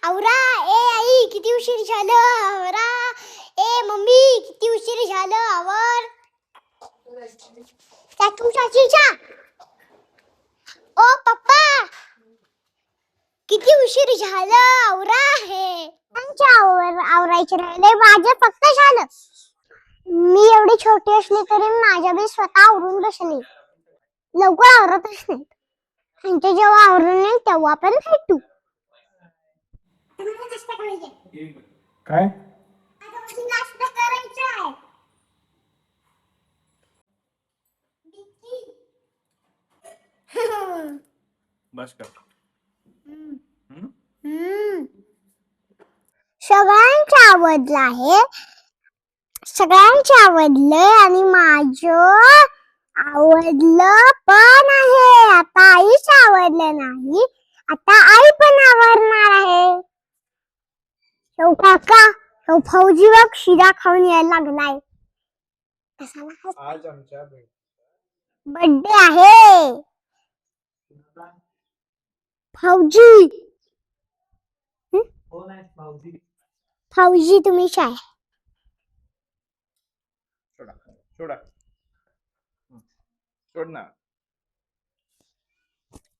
आवरा. ए आई किती उशीर झालं, आवरा. ए मम्मी किती उशीर झालं, आवर. तुमच्या ओ पप्पा किती उशीर झालं, आवरा. हे आवरायचे राहिले, माझं फक्त झालं. मी एवढी छोटी असली तरी माझ्या बी स्वतः आवरून बसली. लवकर आवरतच नाही. त्यांच्या जेव्हा आवरून नाही तेव्हा पण भेटू. काय नाश्ता करायचा आहे. बस कर. सगळ्यांचं आवडलं आहे, सगळ्यांचं आवडलं आणि माझं आवडलं पण आहे. आता आईच आवडलं नाही, आता आई पण आवडणार आहे. काका फौजी बघ शिरा खाऊन यायला लागलाय. आज आमच्या बर्थडे आहे. फौजी कोण आहे भाऊजी? फौजी तुम्हीच आहे. सोडा सोडा सोड ना.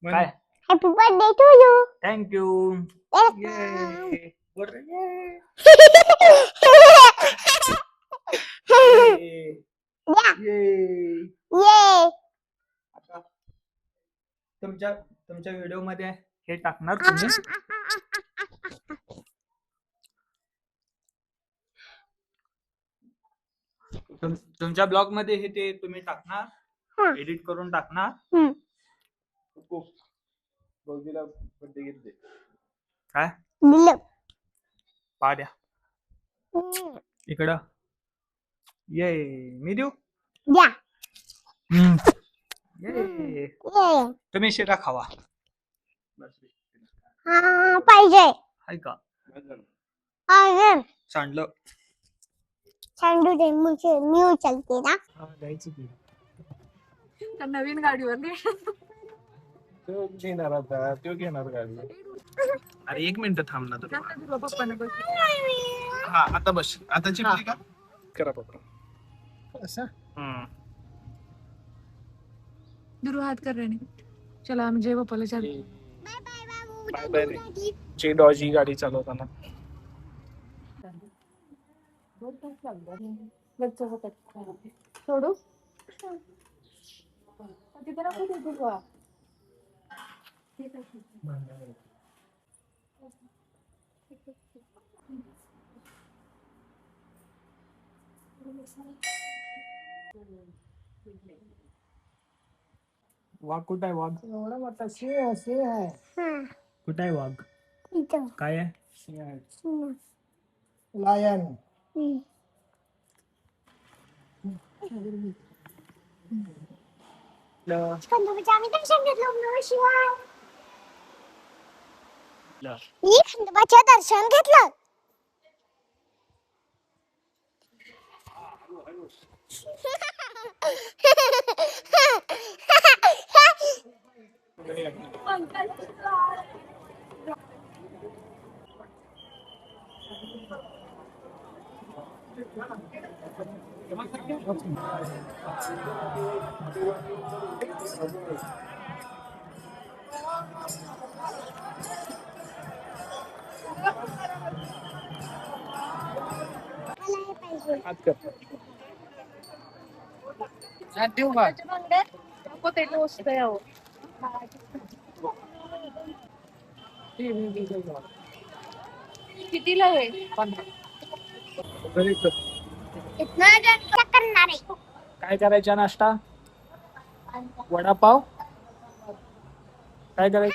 काय? Happy birthday to you. Thank you. ये तुमच्या व्हिडिओ मध्ये हे टाकणार तुम्ही? तुमच्या ब्लॉग मध्ये हे ते तुम्ही टाकणार, एडिट करून टाकणार? भाऊजीला बर्थडे गिफ्ट दे. काय दिलं. पाड्या इकडं ये, मी देऊ? द्या. ये, ये तुम्ही शिरा खावा. पाहिजे. हाय का? सांडलं. सांडू दे, मी उचलते ना. द्यायची की नवीन गाडीवर तो घेणार आता, तो घेणार गाडी. अरे 1 मिनिट थांब ना तुला. हा आता बस. आता चिपली का? करा पप्पा असं. दुर्वाहात कर रहे चला आम्ही जय बाप्पाला चालू. बाय बाय रे. जे डॉजी गाडी चालवताना सोडू तिथे नको देऊ बुवा. वाघ कुठं आहे? वाघ एवढा मोठा सिंह आहे. कुठं आहे? वाघ इथं. काय आहे? लायन. खंडोबाचं आम्ही दर्शन घेतलं. नमः शिवाय. मी खंडोबाचं दर्शन घेतलं. आज कर. देऊ का? नको ते टोस्ट आहे अहो. कितीला आहे? करणार आहे. काय करायचा नाश्ता? वडापाव. काय करायचं?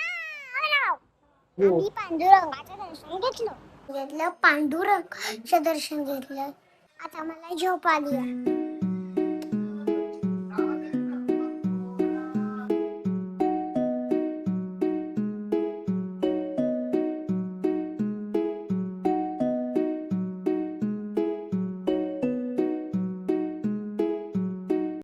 आम्ही पांडुरंगाचं दर्शन घेतलं. पांडुरंगाचं दर्शन घेतलं. आता मला झोप आली.